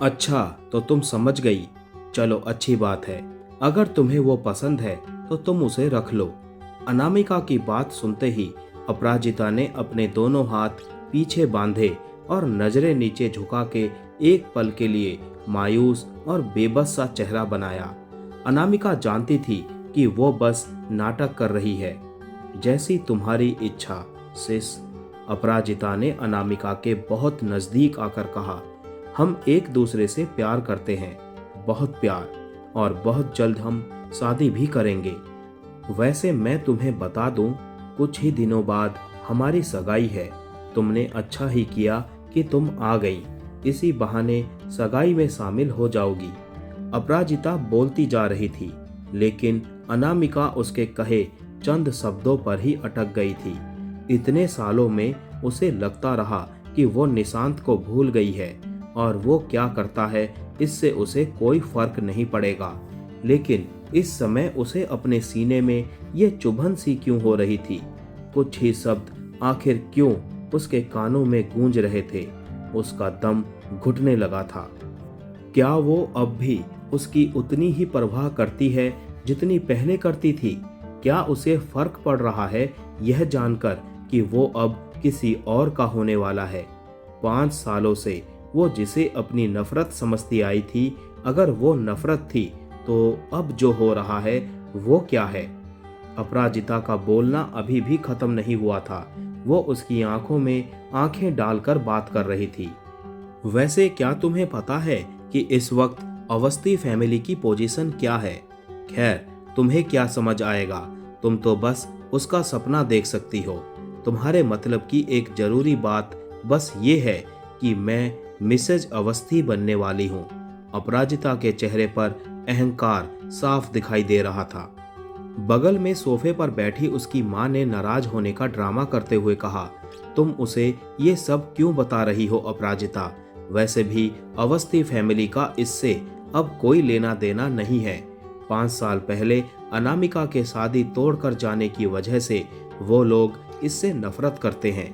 अच्छा, तो तुम समझ गई। चलो अच्छी बात है। अगर तुम्हें वो पसंद है तो तुम उसे रख लो। अनामिका की बात सुनते ही अपराजिता ने अपने दोनों हाथ पीछे बांधे और नजरें नीचे झुका के एक पल के लिए मायूस और बेबस सा चेहरा बनाया। अनामिका जानती थी कि वो बस नाटक कर रही है। जैसी तुम्हारी इच्छा, सिस। अपराजिता ने अनामिका के बहुत नजदीक आकर कहा, हम एक दूसरे से प्यार करते हैं, बहुत प्यार, और बहुत जल्द हम शादी भी करेंगे। वैसे मैं तुम्हें बता दूं, कुछ ही दिनों बाद हमारी सगाई है। तुमने अच्छा ही किया कि तुम आ गई। इसी बहाने सगाई में शामिल हो जाओगी। अपराजिता बोलती जा रही थी, लेकिन अनामिका उसके कहे चंद शब्दों पर ही अटक गई थी। इतने सालों में उसे लगता रहा कि वो निशांत को भूल गई है और वो क्या करता है इससे उसे कोई फर्क नहीं पड़ेगा। लेकिन इस समय उसे अपने सीने में ये चुभन सी क्यों हो रही थी? कुछ ही शब्द आखिर क्यों उसके कानों में गूंज रहे थे? उसका दम घुटने लगा था। क्या वो अब भी उसकी उतनी ही परवाह करती है जितनी पहले करती थी? क्या उसे फर्क पड़ रहा है यह जानकर कि वो अब किसी और का होने वाला है? 5 सालों से वो जिसे अपनी नफरत समझती आई थी, अगर वो नफरत थी तो अब जो हो रहा है वो क्या है? अपराजिता का बोलना अभी भी खत्म नहीं हुआ था। वो उसकी आंखों में आंखें डालकर बात कर रही थी। वैसे क्या तुम्हें पता है कि इस वक्त अवस्थी फैमिली की पोजीशन क्या है? खैर, तुम्हें क्या समझ आएगा? तुम तो बस उसका सपना देख सकती हो। तुम्हारे मतलब की एक जरूरी बात बस ये है कि मैं मिसेज अवस्थी बनने वाली हूँ। अपराजिता के चेहरे पर अहंकार साफ दिखाई दे रहा था। बगल में सोफे पर बैठी उसकी माँ ने नाराज होने का ड्रामा करते हुए कहा, तुम उसे ये सब क्यों बता रही हो अपराजिता? वैसे भी अवस्थी फैमिली का इससे अब कोई लेना देना नहीं है। 5 साल पहले अनामिका के शादी तोड़कर जाने की वजह से वो लोग इससे नफरत करते हैं।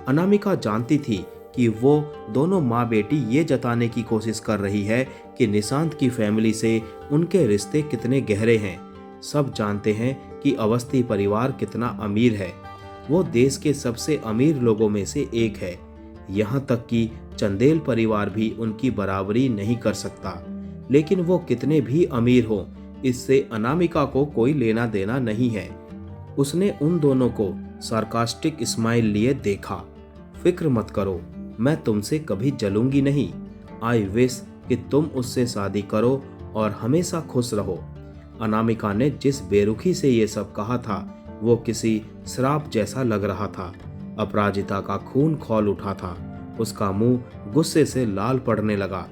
अनामिका जानती थी कि वो दोनों माँ बेटी ये जताने की कोशिश कर रही है कि निशांत की फैमिली से उनके रिश्ते कितने गहरे हैं। सब जानते हैं कि अवस्थी परिवार कितना अमीर है। वो देश के सबसे अमीर लोगों में से एक है। यहाँ तक कि चंदेल परिवार भी उनकी बराबरी नहीं कर सकता। लेकिन वो कितने भी अमीर हो, इससे अनामिका को कोई लेना देना नहीं है। उसने उन दोनों को सार्कास्टिक स्माइल लिए देखा। फिक्र मत करो, मैं तुमसे कभी जलूंगी नहीं। आई विश कि तुम उससे शादी करो और हमेशा खुश रहो। अनामिका ने जिस बेरुखी से ये सब कहा था वो किसी श्राप जैसा लग रहा था। अपराजिता का खून खौल उठा था। उसका मुंह गुस्से से लाल पड़ने लगा।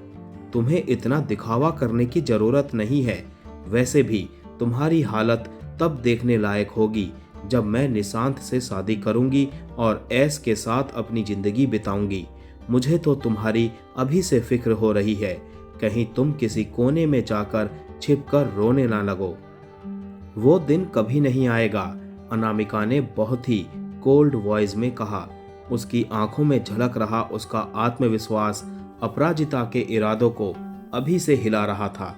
तुम्हें इतना दिखावा करने की जरूरत नहीं है। वैसे भी तुम्हारी हालत तब देखने लायक होगी जब मैं निशांत से शादी करूंगी और ऐश के साथ अपनी जिंदगी बिताऊंगी। मुझे तो तुम्हारी अभी से फिक्र हो रही है, कहीं तुम किसी कोने में जाकर छिपकर रोने ना लगो। वो दिन कभी नहीं आएगा, अनामिका ने बहुत ही कोल्ड वॉइस में कहा। उसकी आंखों में झलक रहा उसका आत्मविश्वास अपराजिता के इरादों को अभी से हिला रहा था।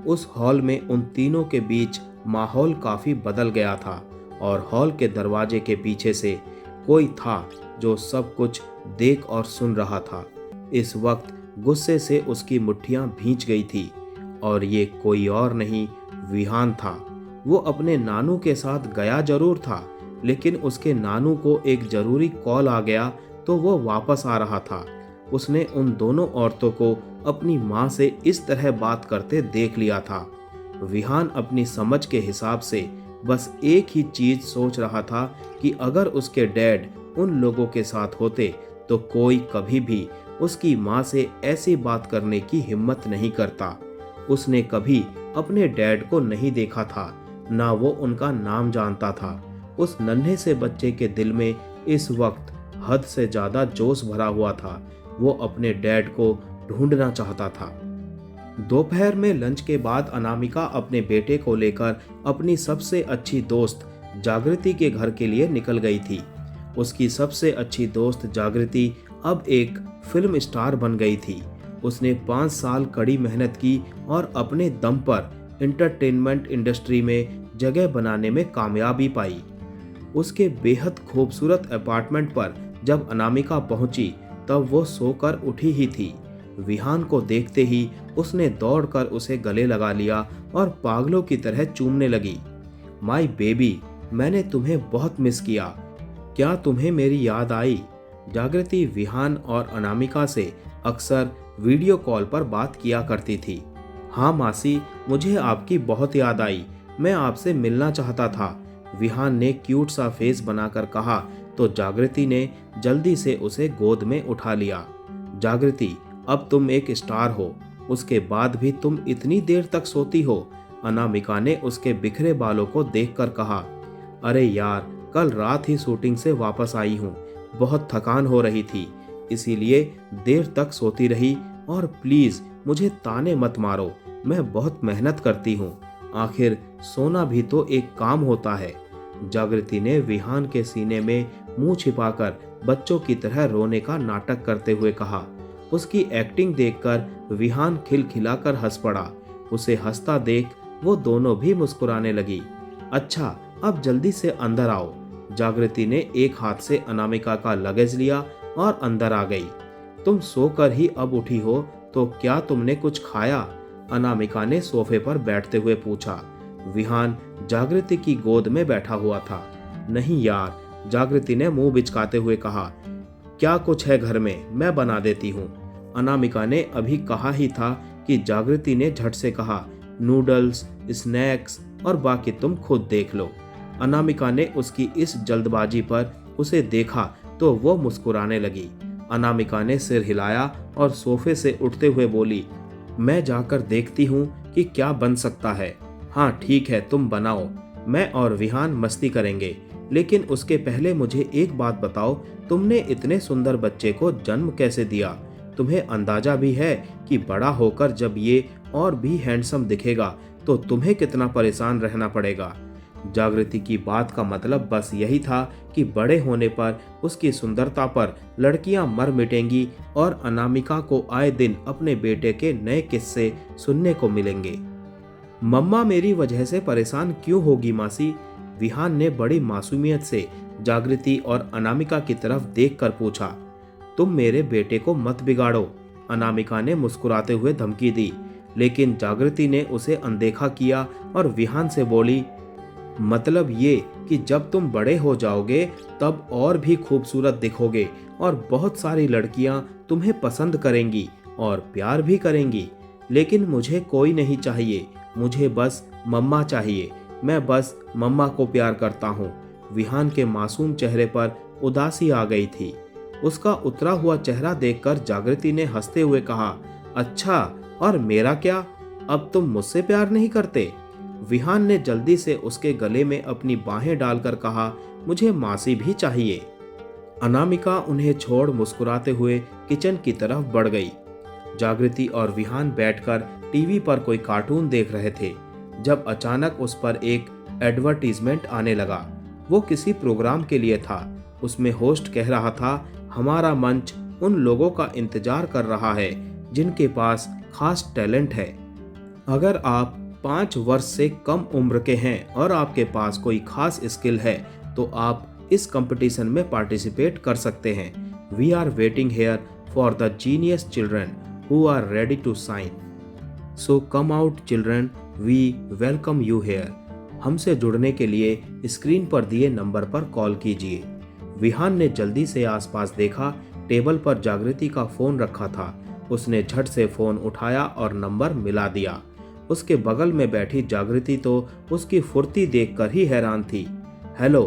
उस हॉल में उन तीनों के बीच माहौल काफी बदल गया था और हॉल के दरवाजे के पीछे से कोई था जो सब कुछ देख और सुन रहा था। इस वक्त गुस्से से उसकी मुट्ठियां भींच गई थी और ये कोई और नहीं, विहान था। वो अपने नानू के साथ गया जरूर था, लेकिन उसके नानू को एक जरूरी कॉल आ गया तो वो वापस आ रहा था। उसने उन दोनों औरतों को अपनी माँ से इस तरह बात करते देख लिया था। विहान अपनी समझ के हिसाब से बस एक ही चीज सोच रहा था कि अगर उसके डैड उन लोगों के साथ होते तो कोई कभी भी उसकी माँ से ऐसी बात करने की हिम्मत नहीं करता। उसने कभी अपने डैड को नहीं देखा था, ना वो उनका नाम जानता था। उस नन्हे से बच्चे के दिल में इस वक्त हद से ज्यादा जोश भरा हुआ था। वो अपने डैड को ढूंढना चाहता था। दोपहर में लंच के बाद अनामिका अपने बेटे को लेकर अपनी सबसे अच्छी दोस्त जागृति के घर के लिए निकल गई थी। उसकी सबसे अच्छी दोस्त जागृति अब एक फिल्म स्टार बन गई थी। उसने 5 साल कड़ी मेहनत की और अपने दम पर एंटरटेनमेंट इंडस्ट्री में जगह बनाने में कामयाबी पाई। उसके बेहद खूबसूरत अपार्टमेंट पर जब अनामिका पहुंची तब वो सोकर उठी ही थी। विहान को देखते ही उसने दौड़कर उसे गले लगा लिया और पागलों की तरह चूमने लगी। माय बेबी, मैंने तुम्हें बहुत मिस किया। क्या तुम्हें मेरी याद आई? जागृति विहान और अनामिका से अक्सर वीडियो कॉल पर बात किया करती थी। हाँ मासी, मुझे आपकी बहुत याद आई। मैं आपसे मिलना चाहता था, विहान ने क्यूट सा फेस बनाकर कहा तो जागृति ने जल्दी से उसे गोद में उठा लिया। जागृति, अब तुम एक स्टार हो, उसके बाद भी तुम इतनी देर तक सोती हो? अनामिका ने उसके बिखरे बालों को देखकर कहा। अरे यार, कल रात ही शूटिंग से वापस आई हूँ, बहुत थकान हो रही थी, इसीलिए देर तक सोती रही। और प्लीज मुझे ताने मत मारो, मैं बहुत मेहनत करती हूँ, आखिर सोना भी तो एक काम होता है। जागृति ने विहान के सीने में मुंह छिपाकर बच्चों की तरह रोने का नाटक करते हुए कहा। उसकी एक्टिंग देखकर विहान खिलखिलाकर हंस पड़ा। उसे हंसता देख वो दोनों भी मुस्कुराने लगी। अच्छा, अब जल्दी से अंदर आओ। जागृति ने एक हाथ से अनामिका का लगेज लिया और अंदर आ गई। तुम सोकर ही अब उठी हो तो क्या तुमने कुछ खाया? अनामिका ने सोफे पर बैठते हुए पूछा। विहान जागृति की गोद में बैठा हुआ था। नहीं यार, जागृति ने मुंह बिचकाते हुए कहा। क्या कुछ है घर में, मैं बना देती हूँ। अनामिका ने अभी कहा ही था कि जागृति ने झट से कहा, नूडल्स, स्नैक्स और बाकी तुम खुद देख लो। अनामिका ने उसकी इस जल्दबाजी पर उसे देखा तो वो मुस्कुराने लगी। अनामिका ने सिर हिलाया और सोफे से उठते हुए बोली, मैं जाकर देखती हूँ कि क्या बन सकता है। हाँ ठीक है, तुम बनाओ, मैं और विहान मस्ती करेंगे, लेकिन उसके पहले मुझे एक बात बताओ, तुमने इतने सुंदर बच्चे को जन्म कैसे दिया? तुम्हें अंदाजा भी है कि बड़ा होकर जब ये और भी हैंडसम दिखेगा तो तुम्हें कितना परेशान रहना पड़ेगा? जागृति की बात का मतलब बस यही था कि बड़े होने पर उसकी सुंदरता पर लड़कियां मर मिटेंगी और अनामिका को आए दिन अपने बेटे के नए किस्से सुनने को मिलेंगे। मम्मा मेरी वजह से परेशान क्यों होगी मासी? विहान ने बड़ी मासूमियत से जागृति और अनामिका की तरफ देखकर पूछा। तुम मेरे बेटे को मत बिगाड़ो, अनामिका ने मुस्कुराते हुए धमकी दी, लेकिन जागृति ने उसे अनदेखा किया और विहान से बोली, मतलब ये कि जब तुम बड़े हो जाओगे तब और भी खूबसूरत दिखोगे और बहुत सारी लड़कियां तुम्हें पसंद करेंगी और प्यार भी करेंगी, लेकिन मुझे कोई नहीं चाहिए, मुझे बस मम्मा चाहिए, मैं बस मम्मा को प्यार करता हूँ। विहान के मासूम चेहरे पर उदासी आ गई थी। उसका उतरा हुआ चेहरा देखकर जागृति ने हंसते हुए कहा, अच्छा, और मेरा क्या? अब तुम मुझसे प्यार नहीं करते? विहान ने जल्दी से उसके गले में अपनी बाहें डालकर कहा, मुझे मासी भी चाहिए। अनामिका उन्हें छोड़ मुस्कुराते हुए किचन की तरफ बढ़ गई। जागृति और विहान बैठकर टीवी पर कोई कार्टून देख रहे थे जब अचानक उस पर एक एडवर्टीजमेंट आने लगा। वो किसी प्रोग्राम के लिए था। उसमें होस्ट कह रहा था, हमारा मंच उन लोगों का इंतजार कर रहा है जिनके पास खास टैलेंट है। अगर आप 5 वर्ष से कम उम्र के हैं और आपके पास कोई खास स्किल है तो आप इस कंपटीशन में पार्टिसिपेट कर सकते हैं। We are waiting here for the genius children who are ready to shine. So come out children, we welcome you here. हमसे जुड़ने के लिए स्क्रीन पर दिए नंबर पर कॉल कीजिए। विहान ने जल्दी से आसपास देखा। टेबल पर जागृति का फोन रखा था। उसने झट से फोन उठाया और नंबर मिला दिया। उसके बगल में बैठी जागृति तो उसकी फुर्ती देखकर ही हैरान थी। Hello,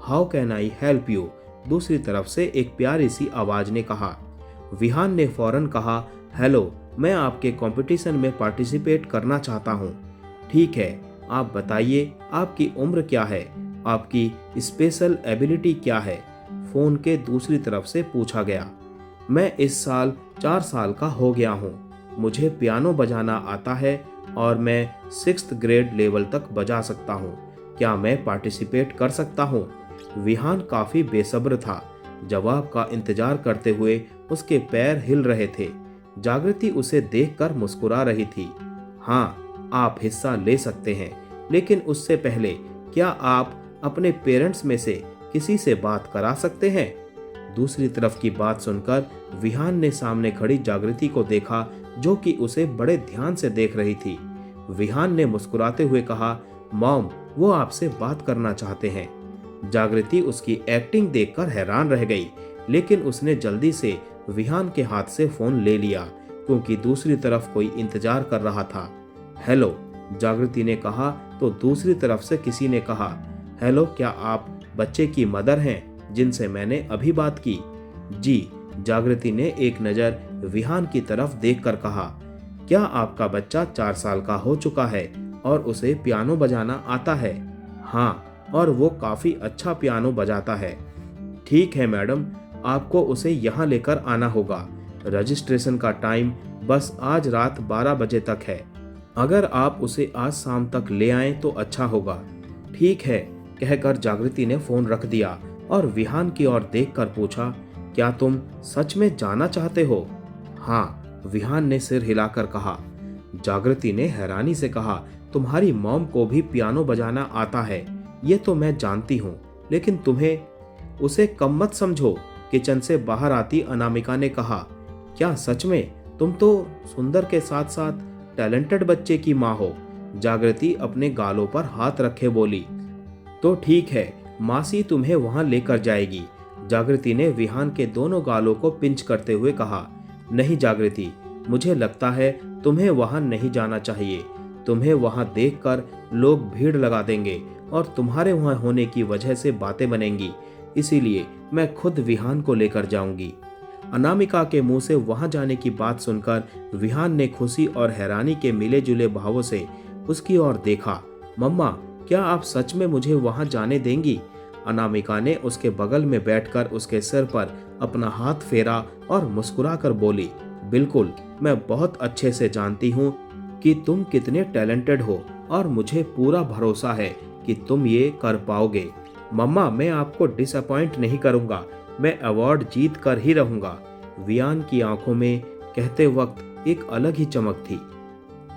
how can I help you? दूसरी तरफ से एक प्यारी सी आवाज ने कहा। विहान ने फौरन कहा, हेलो, मैं आपके कंपटीशन में पार्टिसिपेट करना चाहता हूँ। ठीक है, आप बताइए आपकी उम्र क्या है, आपकी स्पेशल एबिलिटी क्या है? फोन के दूसरी तरफ से पूछा गया। मैं इस साल 4 साल का हो गया हूँ। मुझे पियानो बजाना आता है और मैं 6th ग्रेड लेवल तक बजा सकता हूँ। क्या मैं पार्टिसिपेट कर सकता हूँ? विहान काफी बेसब्र था। जवाब का इंतजार करते हुए उसके पैर हिल रहे थे। जागृति उसे देखकर मुस्कुरा रही थी। हाँ, आप हिस्सा ले सकते हैं, लेकिन उससे पहले क्या आप अपने पेरेंट्स में से किसी से बात करा सकते हैं? दूसरी तरफ की बात सुनकर विहान ने सामने खड़ी जागृति को देखा, जो कि उसे बड़े ध्यान से देख रही थी। विहान ने मुस्कुराते हुए कहा, मॉम, वो आपसे बात करना चाहते हैं। जागृति उसकी एक्टिंग देखकर हैरान रह गई, लेकिन उसने जल्दी से विहान के हाथ से फोन ले लिया, क्योंकि दूसरी तरफ कोई इंतजार कर रहा था। हेलो, जागृति ने कहा तो दूसरी तरफ से किसी ने कहा, हेलो, क्या आप बच्चे की मदर हैं जिनसे मैंने अभी बात की? जी, जागृति ने एक नज़र विहान की तरफ देखकर कहा, क्या आपका बच्चा 4 साल का हो चुका है और उसे पियानो बजाना आता है? हाँ, और वो काफ़ी अच्छा पियानो बजाता है। ठीक है मैडम, आपको उसे यहाँ लेकर आना होगा। रजिस्ट्रेशन का टाइम बस आज रात 12 बजे तक है। अगर आप उसे आज शाम तक ले आएं तो अच्छा होगा। ठीक है, कहकर जागृति ने फोन रख दिया और विहान की ओर देखकर पूछा, क्या तुम सच में जाना चाहते हो? हाँ, विहान ने सिर हिलाकर कहा। जागृति ने हैरानी से कहा, तुम्हारी मॉम को भी पियानो बजाना आता है, ये तो मैं जानती हूँ, लेकिन तुम्हें उसे कम मत समझो। किचन से बाहर आती अनामिका ने कहा, क्या सच में? तुम तो सुंदर के साथ साथ टैलेंटेड बच्चे की माँ हो। जागृति अपने गालों पर हाथ रखे बोली, तो ठीक है, मासी तुम्हें वहां लेकर जाएगी। जागृति ने विहान के दोनों गालों को पिंच करते हुए कहा, नहीं जागृति, मुझे लगता है तुम्हें वहां नहीं जाना चाहिए। तुम्हें वहां देखकर लोग भीड़ लगा देंगे और तुम्हारे वहां होने की वजह से बातें बनेंगी, इसीलिए मैं खुद विहान को लेकर जाऊंगी। अनामिका के मुंह से वहां जाने की बात सुनकर विहान ने खुशी और हैरानी के मिले जुले भावों से उसकी ओर देखा। मम्मा, क्या आप सच में मुझे वहां जाने देंगी? अनामिका ने उसके बगल में बैठकर उसके सिर पर अपना हाथ फेरा और मुस्कुराकर बोली, बिल्कुल, मैं बहुत अच्छे से जानती हूँ कि तुम कितने टैलेंटेड हो और मुझे पूरा भरोसा है कि तुम ये कर पाओगे। मम्मा, मैं आपको डिसअपॉइंट नहीं करूँगा, मैं अवार्ड जीत कर ही रहूँगा। विहान की आंखों में कहते वक्त एक अलग ही चमक थी।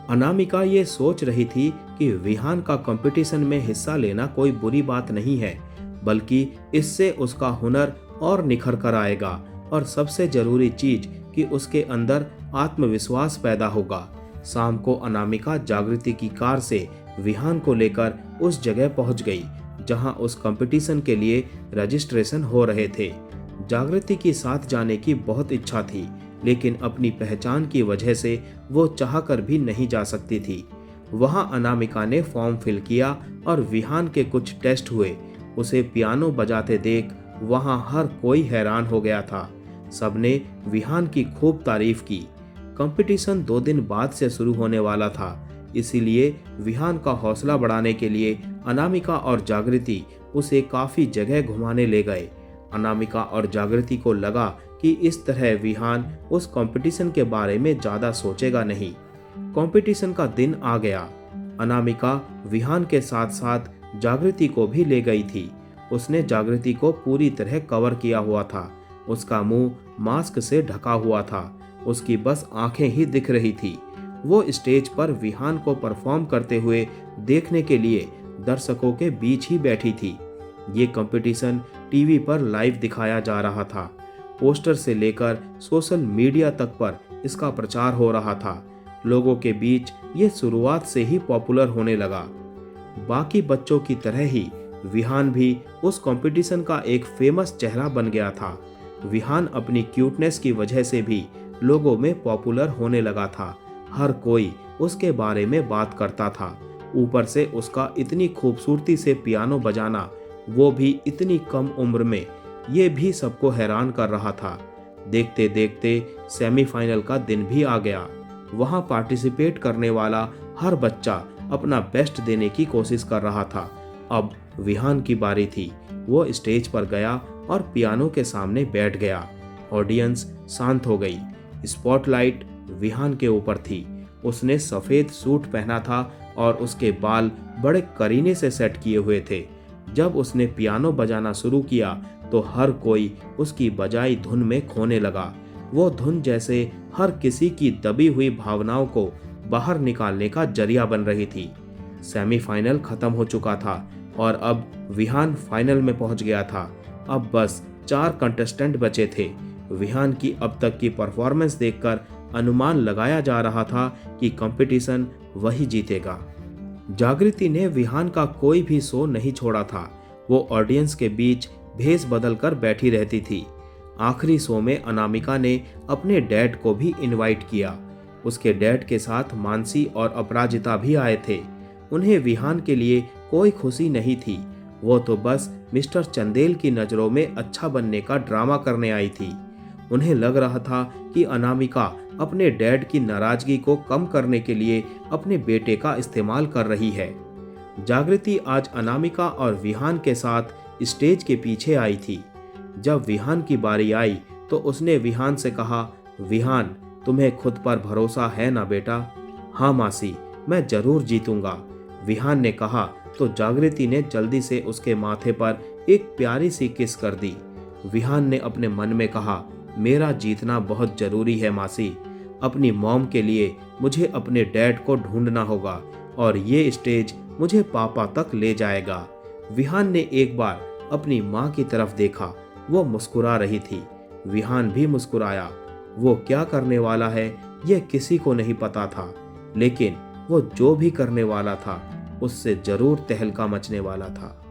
अनामिका ये सोच रही थी कि विहान का कंपटीशन में हिस्सा लेना कोई बुरी बात नहीं है, बल्कि इससे उसका हुनर और निखर कर आएगा और सबसे जरूरी चीज कि उसके अंदर आत्मविश्वास पैदा होगा। शाम को अनामिका जागृति की कार से विहान को लेकर उस जगह पहुंच गई जहां उस कंपटीशन के लिए रजिस्ट्रेशन हो रहे थे। जागृति की साथ जाने की बहुत इच्छा थी, लेकिन अपनी पहचान की वजह से वो चाहकर भी नहीं जा सकती थी। वहां अनामिका ने फॉर्म फिल किया और विहान के कुछ टेस्ट हुए। उसे पियानो बजाते देख वहां हर कोई हैरान हो गया था। सबने विहान की खूब तारीफ की। कंपटीशन 2 दिन बाद से शुरू होने वाला था, इसीलिए विहान का हौसला बढ़ाने के लिए अनामिका और जागृति उसे काफी जगह घुमाने ले गए। अनामिका और जागृति को लगा कि इस तरह विहान उस कंपटीशन के बारे में ज्यादा सोचेगा नहीं। कंपटीशन का दिन आ गया। अनामिका विहान के साथ साथ जागृति को भी ले गई थी। उसने जागृति को पूरी तरह कवर किया हुआ था। उसका मुंह मास्क से ढका हुआ था। उसकी बस आंखें ही दिख रही थी। वो स्टेज पर विहान को परफॉर्म करते हुए देखने के लिए दर्शकों के बीच ही बैठी थी। ये कंपटीशन टीवी पर लाइव दिखाया जा रहा था। पोस्टर से लेकर सोशल मीडिया तक पर इसका प्रचार हो रहा था। लोगों के बीच ये शुरुआत से ही पॉपुलर होने लगा। बाकी बच्चों की तरह ही विहान भी उस कंपटीशन का एक फेमस चेहरा बन गया था। विहान अपनी क्यूटनेस की वजह से भी लोगों में पॉपुलर होने लगा था। हर कोई उसके बारे में बात करता था। ऊपर से उसका इतनी खूबसूरती से पियानो बजाना, वो भी इतनी कम उम्र में, ये भी सबको हैरान कर रहा था। देखते देखते सेमीफाइनल का दिन भी आ गया। वहां पार्टिसिपेट करने वाला हर बच्चा अपना बेस्ट देने की कोशिश कर रहा था। अब विहान की बारी थी। वो स्टेज पर गया और पियानो के सामने बैठ गया। ऑडियंस शांत हो गई। स्पॉटलाइट विहान के ऊपर थी। उसने सफेद सूट पहना था और उसके बाल बड़े करीने से सेट किए हुए थे। जब उसने पियानो बजाना शुरू किया तो हर कोई उसकी बजाई धुन में खोने लगा। वो धुन जैसे हर किसी की दबी हुई भावनाओं को बाहर निकालने का जरिया बन रही थी। सेमीफाइनल खत्म हो चुका था और अब विहान फाइनल में पहुंच गया था। अब बस 4 कंटेस्टेंट बचे थे। विहान की अब तक की परफॉर्मेंस देखकर अनुमान लगाया जा रहा था कि कंपटीशन वही जीतेगा। जागृति ने विहान का कोई भी शो नहीं छोड़ा था। वो ऑडियंस के बीच भेस बदल कर बैठी रहती थी। आखिरी शो में अनामिका ने अपने डैड को भी इनवाइट किया। उसके डैड के साथ मानसी और अपराजिता भी आए थे। उन्हें विहान के लिए कोई खुशी नहीं थी। वो तो बस मिस्टर चंदेल की नज़रों में अच्छा बनने का ड्रामा करने आई थी। उन्हें लग रहा था कि अनामिका अपने डैड की नाराजगी को कम करने के लिए अपने बेटे का इस्तेमाल कर रही है। जागृति आज अनामिका और विहान के साथ स्टेज के पीछे आई थी। जब विहान की बारी आई तो उसने विहान से कहा, विहान, तुम्हें खुद पर भरोसा है ना बेटा? हाँ मासी, मैं जरूर जीतूंगा, विहान ने कहा। तो जागृति ने जल्दी से उसके माथे पर एक प्यारी सी किस कर दी। विहान ने अपने मन में कहा, मेरा जीतना बहुत जरूरी है मासी। अपनी मॉम के लिए मुझे अपने डैड को ढूंढना होगा और ये स्टेज मुझे पापा तक ले जाएगा। विहान ने एक बार अपनी माँ की तरफ देखा। वो मुस्कुरा रही थी। विहान भी मुस्कुराया। वो क्या करने वाला है यह किसी को नहीं पता था, लेकिन वो जो भी करने वाला था उससे जरूर तहलका मचने वाला था।